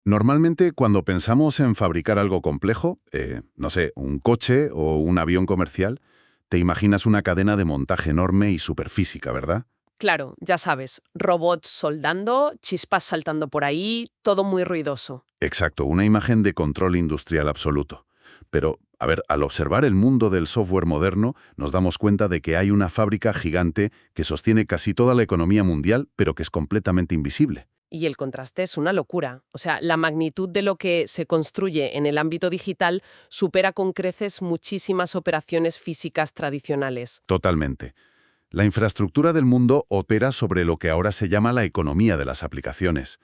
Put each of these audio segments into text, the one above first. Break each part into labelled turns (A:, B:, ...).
A: Normalmente, cuando pensamos en fabricar algo complejo, no sé, un coche o un avión comercial, te imaginas una cadena de montaje enorme y superfísica, ¿verdad?
B: Claro, ya sabes, robots soldando, chispas saltando por ahí, todo muy ruidoso.
A: Exacto, una imagen de control industrial absoluto. Pero, a ver, al observar el mundo del software moderno, nos damos cuenta de que hay una fábrica gigante que sostiene casi toda la economía mundial, pero que es completamente invisible.
B: Y el contraste es una locura. O sea, la magnitud de lo que se construye en el ámbito digital supera con creces muchísimas operaciones físicas tradicionales.
A: Totalmente. La infraestructura del mundo opera sobre lo que ahora se llama la economía de las aplicaciones.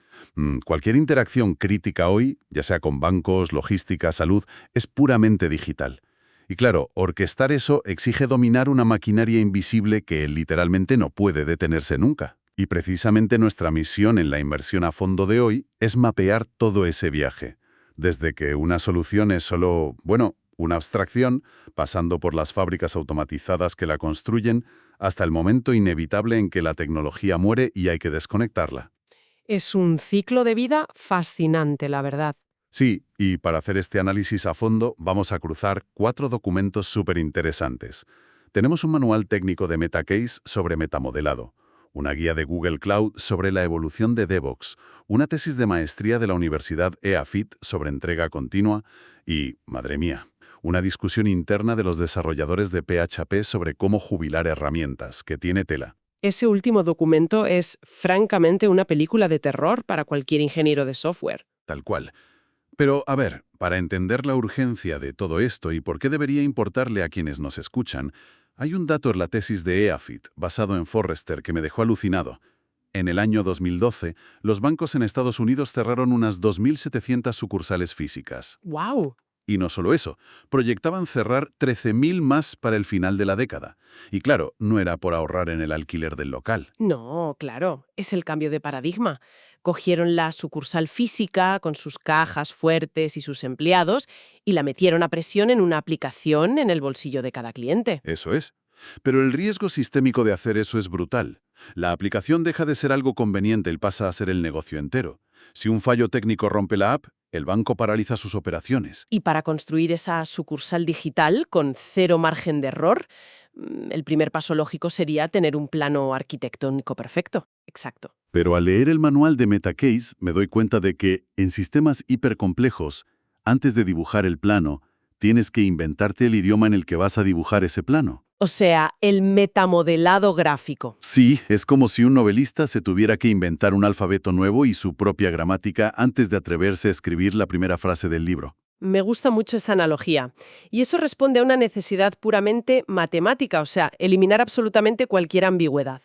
A: Cualquier interacción crítica hoy, ya sea con bancos, logística, salud, es puramente digital. Y claro, orquestar eso exige dominar una maquinaria invisible que literalmente no puede detenerse nunca. Y precisamente nuestra misión en la inversión a fondo de hoy es mapear todo ese viaje. Desde que una solución es solo, bueno, una abstracción, pasando por las fábricas automatizadas que la construyen, hasta el momento inevitable en que la tecnología muere y hay que desconectarla.
B: Es un ciclo de vida fascinante, la verdad.
A: Sí, y para hacer este análisis a fondo vamos a cruzar 4 documentos súper interesantes. Tenemos un manual técnico de Metacase sobre metamodelado, una guía de Google Cloud sobre la evolución de DevOps, una tesis de maestría de la Universidad EAFIT sobre entrega continua y, madre mía, una discusión interna de los desarrolladores de PHP sobre cómo jubilar herramientas, que tiene tela.
B: Ese último documento es, francamente, una película de terror para cualquier ingeniero de software.
A: Tal cual. Pero, a ver, para entender la urgencia de todo esto y por qué debería importarle a quienes nos escuchan, hay un dato en la tesis de EAFIT, basado en Forrester, que me dejó alucinado. En el año 2012, los bancos en Estados Unidos cerraron unas 2.700 sucursales físicas.
B: ¡Wow!
A: Y no solo eso, proyectaban cerrar 13.000 más para el final de la década. Y claro, no era por ahorrar en el alquiler del local.
B: No, claro, es el cambio de paradigma. Cogieron la sucursal física con sus cajas fuertes y sus empleados y la metieron a presión en una aplicación en el bolsillo de cada cliente.
A: Eso es. Pero el riesgo sistémico de hacer eso es brutal. La aplicación deja de ser algo conveniente y pasa a ser el negocio entero. Si un fallo técnico rompe la app, el banco paraliza sus operaciones.
B: Y para construir esa sucursal digital con cero margen de error, el primer paso lógico sería tener un plano arquitectónico perfecto. Exacto.
A: Pero al leer el manual de Metacase me doy cuenta de que, en sistemas hipercomplejos, antes de dibujar el plano, tienes que inventarte el idioma en el que vas a dibujar ese plano.
B: O sea, el metamodelado gráfico.
A: Sí, es como si un novelista se tuviera que inventar un alfabeto nuevo y su propia gramática antes de atreverse a escribir la primera frase del libro.
B: Me gusta mucho esa analogía. Y eso responde a una necesidad puramente matemática, o sea, eliminar absolutamente cualquier ambigüedad.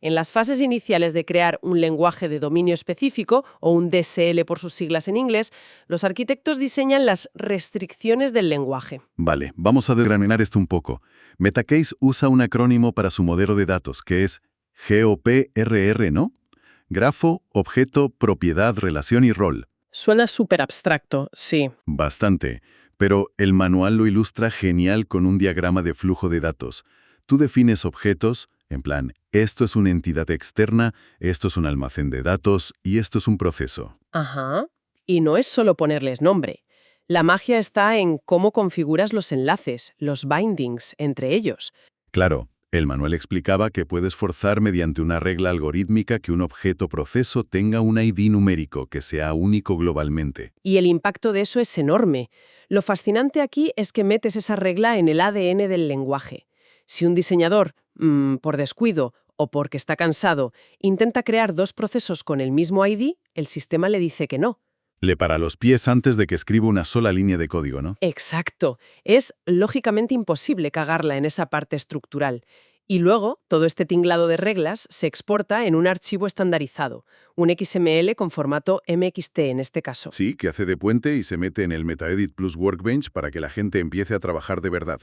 B: En las fases iniciales de crear un lenguaje de dominio específico, o un DSL por sus siglas en inglés, los arquitectos diseñan las restricciones del lenguaje.
A: Vale, vamos a desgranar esto un poco. Metacase usa un acrónimo para su modelo de datos, que es GOPRR, ¿no? Grafo, objeto, propiedad, relación y rol.
B: Suena súper abstracto, sí.
A: Bastante. Pero el manual lo ilustra genial con un diagrama de flujo de datos. Tú defines objetos, en plan, esto es una entidad externa, esto es un almacén de datos y esto es un proceso.
B: Ajá. Y no es solo ponerles nombre. La magia está en cómo configuras los enlaces, los bindings entre ellos.
A: Claro, el manual explicaba que puedes forzar mediante una regla algorítmica que un objeto proceso tenga un ID numérico que sea único globalmente.
B: Y el impacto de eso es enorme. Lo fascinante aquí es que metes esa regla en el ADN del lenguaje. Si un diseñador, por descuido o porque está cansado, intenta crear dos procesos con el mismo ID, el sistema le dice que no.
A: Le para los pies antes de que escriba una sola línea de código, ¿no?
B: Exacto. Es lógicamente imposible cagarla en esa parte estructural. Y luego, todo este tinglado de reglas se exporta en un archivo estandarizado, un XML con formato MXT en este caso.
A: Sí, que hace de puente y se mete en el MetaEdit Plus Workbench para que la gente empiece a trabajar de verdad.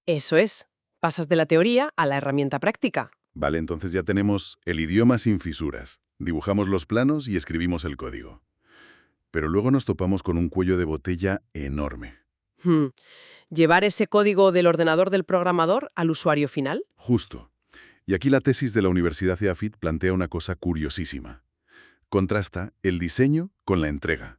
B: Eso es. Pasas de la teoría a la herramienta práctica.
A: Vale, entonces ya tenemos el idioma sin fisuras. Dibujamos los planos y escribimos el código. Pero luego nos topamos con un cuello de botella enorme.
B: Hmm. Llevar ese código del ordenador del programador al usuario final.
A: Justo. Y aquí la tesis de la Universidad EAFIT plantea una cosa curiosísima. Contrasta el diseño con la entrega.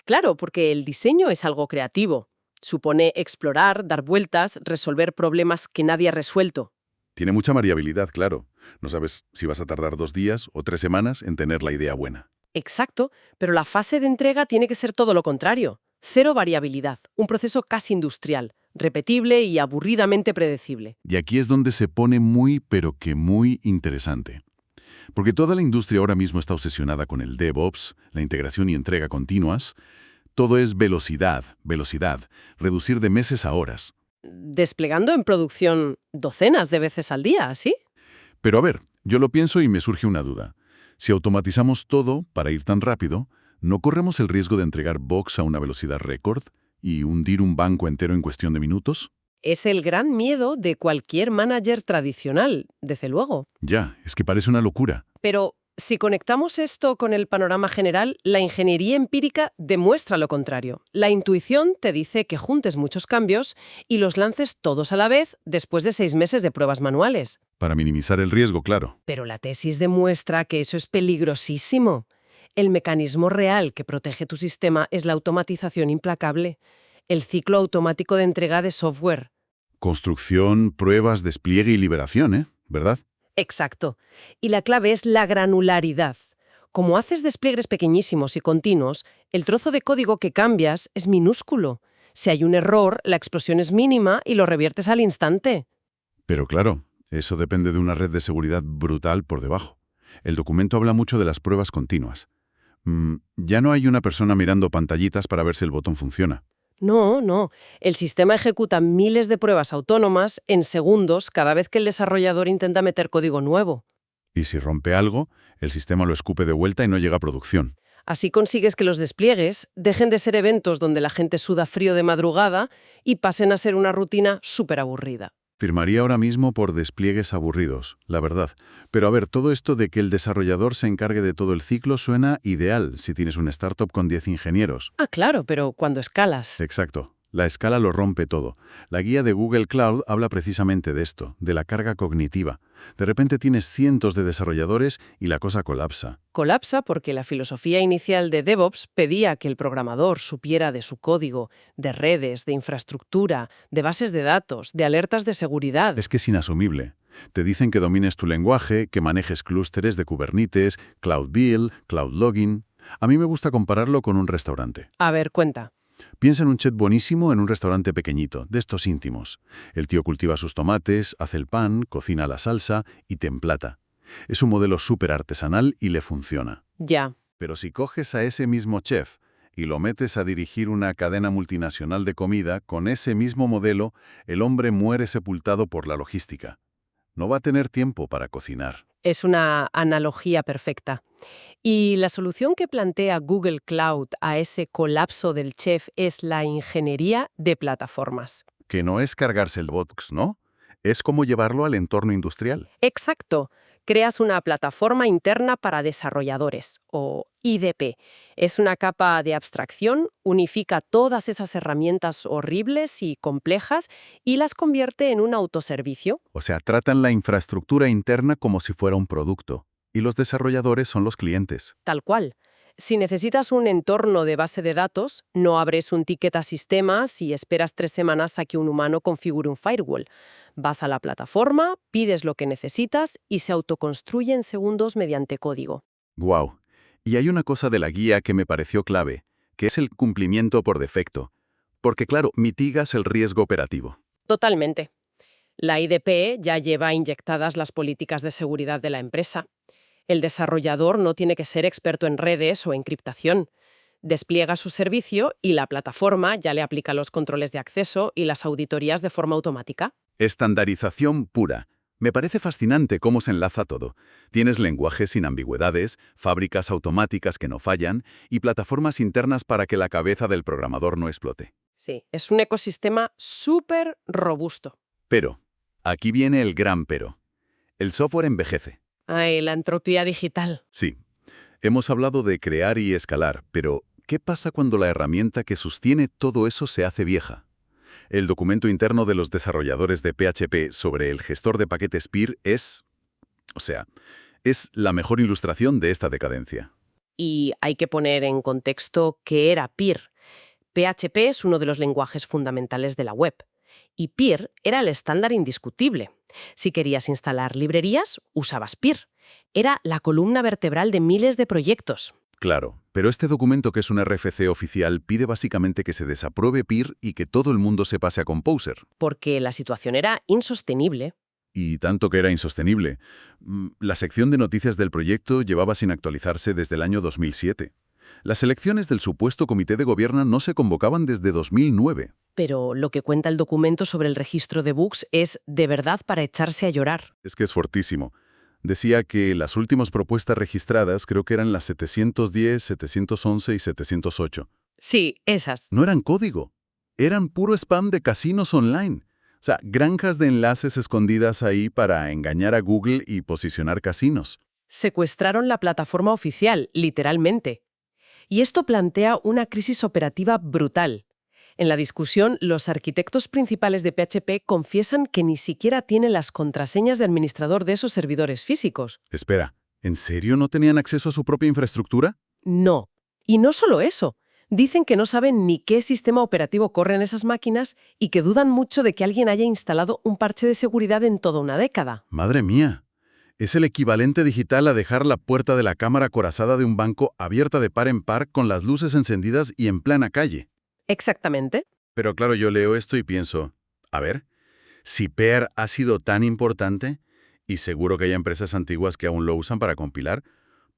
B: Claro, porque el diseño es algo creativo. Supone explorar, dar vueltas, resolver problemas que nadie ha resuelto.
A: Tiene mucha variabilidad, claro. No sabes si vas a tardar 2 días o 3 semanas en tener la idea buena.
B: Exacto, pero la fase de entrega tiene que ser todo lo contrario. Cero variabilidad, un proceso casi industrial, repetible y aburridamente predecible.
A: Y aquí es donde se pone muy, pero que muy interesante. Porque toda la industria ahora mismo está obsesionada con el DevOps, la integración y entrega continuas. Todo es velocidad, velocidad, reducir de meses a horas.
B: Desplegando en producción docenas de veces al día, ¿sí?
A: Pero a ver, yo lo pienso y me surge una duda. Si automatizamos todo para ir tan rápido, ¿no corremos el riesgo de entregar bugs a una velocidad récord y hundir un banco entero en cuestión de minutos?
B: Es el gran miedo de cualquier manager tradicional, desde luego.
A: Ya, es que parece una locura.
B: Pero si conectamos esto con el panorama general, la ingeniería empírica demuestra lo contrario. La intuición te dice que juntes muchos cambios y los lances todos a la vez después de 6 meses de pruebas manuales.
A: Para minimizar el riesgo, claro.
B: Pero la tesis demuestra que eso es peligrosísimo. El mecanismo real que protege tu sistema es la automatización implacable, el ciclo automático de entrega de software.
A: Construcción, pruebas, despliegue y liberación, ¿eh? ¿Verdad?
B: Exacto. Y la clave es la granularidad. Como haces despliegues pequeñísimos y continuos, el trozo de código que cambias es minúsculo. Si hay un error, la explosión es mínima y lo reviertes al instante.
A: Pero claro, eso depende de una red de seguridad brutal por debajo. El documento habla mucho de las pruebas continuas. Ya no hay una persona mirando pantallitas para ver si el botón funciona.
B: No, no. El sistema ejecuta miles de pruebas autónomas en segundos cada vez que el desarrollador intenta meter código nuevo.
A: Y si rompe algo, el sistema lo escupe de vuelta y no llega a producción.
B: Así consigues que los despliegues dejen de ser eventos donde la gente suda frío de madrugada y pasen a ser una rutina súper aburrida.
A: Firmaría ahora mismo por despliegues aburridos, la verdad. Pero a ver, todo esto de que el desarrollador se encargue de todo el ciclo suena ideal si tienes una startup con 10 ingenieros.
B: Ah, claro, pero cuando escalas.
A: Exacto. La escala lo rompe todo. La guía de Google Cloud habla precisamente de esto, de la carga cognitiva. De repente tienes cientos de desarrolladores y la cosa colapsa.
B: Colapsa porque la filosofía inicial de DevOps pedía que el programador supiera de su código, de redes, de infraestructura, de bases de datos, de alertas de seguridad.
A: Es que es inasumible. Te dicen que domines tu lenguaje, que manejes clústeres de Kubernetes, Cloud Build, Cloud Logging. A mí me gusta compararlo con un restaurante.
B: A ver, cuenta.
A: Piensa en un chef buenísimo en un restaurante pequeñito, de estos íntimos. El tío cultiva sus tomates, hace el pan, cocina la salsa y te emplata. Es un modelo súper artesanal y le funciona.
B: Ya.
A: Pero si coges a ese mismo chef y lo metes a dirigir una cadena multinacional de comida, con ese mismo modelo, el hombre muere sepultado por la logística. No va a tener tiempo para cocinar.
B: Es una analogía perfecta. Y la solución que plantea Google Cloud a ese colapso del chef es la ingeniería de plataformas.
A: Que no es cargarse el box, ¿no? Es como llevarlo al entorno industrial.
B: Exacto. Creas una plataforma interna para desarrolladores, o IDP. Es una capa de abstracción, unifica todas esas herramientas horribles y complejas y las convierte en un autoservicio.
A: O sea, tratan la infraestructura interna como si fuera un producto. Y los desarrolladores son los clientes.
B: Tal cual. Si necesitas un entorno de base de datos, no abres un ticket a sistemas y esperas 3 semanas a que un humano configure un firewall. Vas a la plataforma, pides lo que necesitas y se autoconstruye en segundos mediante código.
A: ¡Guau! Y hay una cosa de la guía que me pareció clave, que es el cumplimiento por defecto. Porque claro, mitigas el riesgo operativo.
B: Totalmente. La IDP ya lleva inyectadas las políticas de seguridad de la empresa. El desarrollador no tiene que ser experto en redes o encriptación. Despliega su servicio y la plataforma ya le aplica los controles de acceso y las auditorías de forma automática.
A: Estandarización pura. Me parece fascinante cómo se enlaza todo. Tienes lenguajes sin ambigüedades, fábricas automáticas que no fallan y plataformas internas para que la cabeza del programador no explote.
B: Sí, es un ecosistema súper robusto.
A: Pero, aquí viene el gran pero. El software envejece.
B: Ay, la entropía digital.
A: Sí. Hemos hablado de crear y escalar, pero ¿qué pasa cuando la herramienta que sostiene todo eso se hace vieja? El documento interno de los desarrolladores de PHP sobre el gestor de paquetes PIR es la mejor ilustración de esta decadencia.
B: Y hay que poner en contexto qué era PIR. PHP es uno de los lenguajes fundamentales de la web. Y PIR era el estándar indiscutible. Si querías instalar librerías, usabas PIR. Era la columna vertebral de miles de proyectos.
A: Claro, pero este documento, que es un RFC oficial, pide básicamente que se desapruebe PIR y que todo el mundo se pase a Composer.
B: Porque la situación era insostenible.
A: Y tanto que era insostenible. La sección de noticias del proyecto llevaba sin actualizarse desde el año 2007. Las elecciones del supuesto comité de gobierno no se convocaban desde 2009.
B: Pero lo que cuenta el documento sobre el registro de bugs es de verdad para echarse a llorar.
A: Es que es fortísimo. Decía que las últimas propuestas registradas creo que eran las 710, 711 y 708.
B: Sí, esas.
A: No eran código. Eran puro spam de casinos online. O sea, granjas de enlaces escondidas ahí para engañar a Google y posicionar casinos.
B: Secuestraron la plataforma oficial, literalmente. Y esto plantea una crisis operativa brutal. En la discusión, los arquitectos principales de PHP confiesan que ni siquiera tienen las contraseñas de administrador de esos servidores físicos.
A: Espera, ¿en serio no tenían acceso a su propia infraestructura?
B: No. Y no solo eso. Dicen que no saben ni qué sistema operativo corre en esas máquinas y que dudan mucho de que alguien haya instalado un parche de seguridad en toda una década.
A: ¡Madre mía! Es el equivalente digital a dejar la puerta de la cámara acorazada de un banco abierta de par en par con las luces encendidas y en plena calle.
B: Exactamente.
A: Pero claro, yo leo esto y pienso, a ver, si PEAR ha sido tan importante, y seguro que hay empresas antiguas que aún lo usan para compilar,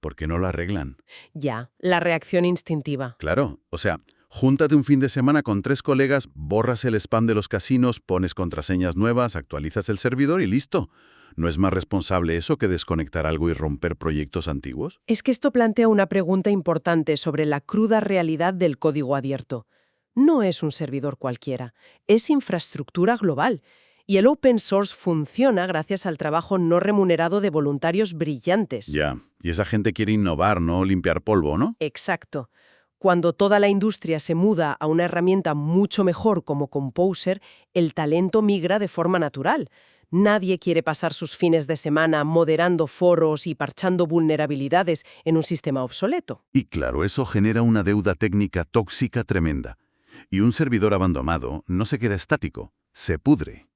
A: ¿por qué no lo arreglan?
B: Ya, la reacción instintiva.
A: Claro, o sea, júntate un fin de semana con 3 colegas, borras el spam de los casinos, pones contraseñas nuevas, actualizas el servidor y listo. ¿No es más responsable eso que desconectar algo y romper proyectos antiguos?
B: Es que esto plantea una pregunta importante sobre la cruda realidad del código abierto. No es un servidor cualquiera, es infraestructura global. Y el open source funciona gracias al trabajo no remunerado de voluntarios brillantes.
A: Ya, y esa gente quiere innovar, no limpiar polvo, ¿no?
B: Exacto. Cuando toda la industria se muda a una herramienta mucho mejor como Composer, el talento migra de forma natural. Nadie quiere pasar sus fines de semana moderando foros y parchando vulnerabilidades en un sistema obsoleto.
A: Y claro, eso genera una deuda técnica tóxica tremenda. Y un servidor abandonado no se queda estático, se pudre.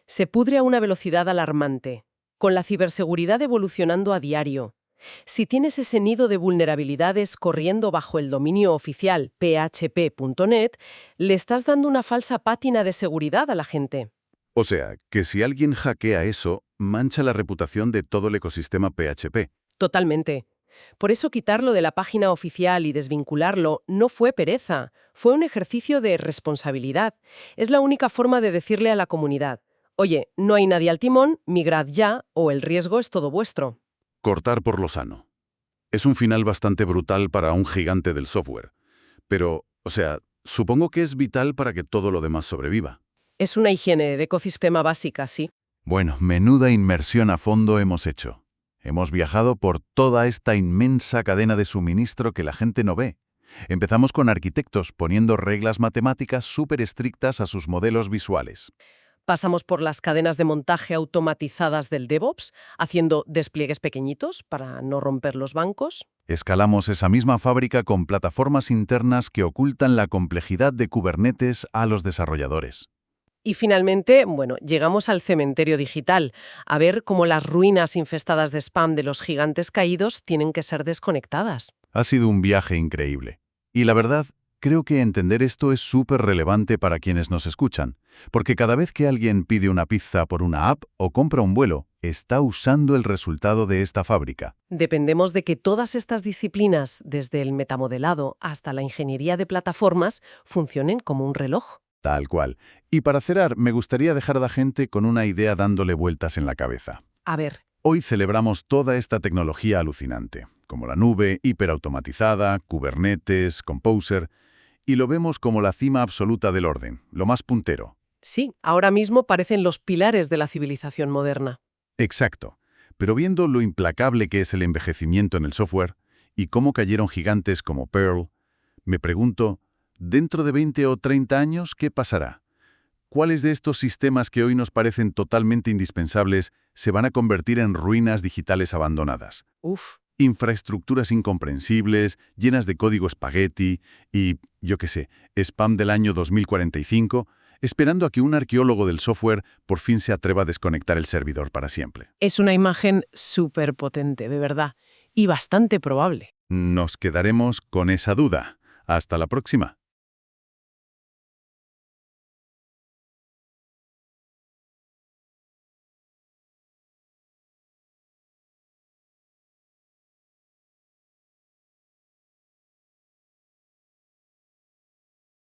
B: Se pudre a una velocidad alarmante, con la ciberseguridad evolucionando a diario. Si tienes ese nido de vulnerabilidades corriendo bajo el dominio oficial php.net, le estás dando una falsa pátina de seguridad a la gente.
A: O sea, que si alguien hackea eso, mancha la reputación de todo el ecosistema PHP.
B: Totalmente. Por eso quitarlo de la página oficial y desvincularlo no fue pereza, fue un ejercicio de responsabilidad. Es la única forma de decirle a la comunidad, oye, no hay nadie al timón, migrad ya o el riesgo es todo vuestro.
A: Cortar por lo sano. Es un final bastante brutal para un gigante del software. Pero, o sea, supongo que es vital para que todo lo demás sobreviva.
B: Es una higiene de ecosistema básica, sí.
A: Bueno, menuda inmersión a fondo hemos hecho. Hemos viajado por toda esta inmensa cadena de suministro que la gente no ve. Empezamos con arquitectos poniendo reglas matemáticas súper estrictas a sus modelos visuales.
B: Pasamos por las cadenas de montaje automatizadas del DevOps, haciendo despliegues pequeñitos para no romper los bancos.
A: Escalamos esa misma fábrica con plataformas internas que ocultan la complejidad de Kubernetes a los desarrolladores.
B: Y finalmente, llegamos al cementerio digital, a ver cómo las ruinas infestadas de spam de los gigantes caídos tienen que ser desconectadas.
A: Ha sido un viaje increíble. Y la verdad, creo que entender esto es súper relevante para quienes nos escuchan, porque cada vez que alguien pide una pizza por una app o compra un vuelo, está usando el resultado de esta fábrica.
B: Dependemos de que todas estas disciplinas, desde el metamodelado hasta la ingeniería de plataformas, funcionen como un reloj.
A: Tal cual. Y para cerrar, me gustaría dejar a la gente con una idea dándole vueltas en la cabeza.
B: A ver.
A: Hoy celebramos toda esta tecnología alucinante, como la nube, hiperautomatizada, Kubernetes, Composer, y lo vemos como la cima absoluta del orden, lo más puntero.
B: Sí, ahora mismo parecen los pilares de la civilización moderna.
A: Exacto. Pero viendo lo implacable que es el envejecimiento en el software y cómo cayeron gigantes como Perl, me pregunto, ¿dentro de 20 o 30 años qué pasará? ¿Cuáles de estos sistemas que hoy nos parecen totalmente indispensables se van a convertir en ruinas digitales abandonadas? infraestructuras incomprensibles, llenas de código espagueti y, yo qué sé, spam del año 2045, esperando a que un arqueólogo del software por fin se atreva a desconectar el servidor para siempre.
B: Es una imagen súper potente, de verdad, y bastante probable.
A: Nos quedaremos con esa duda. Hasta la próxima.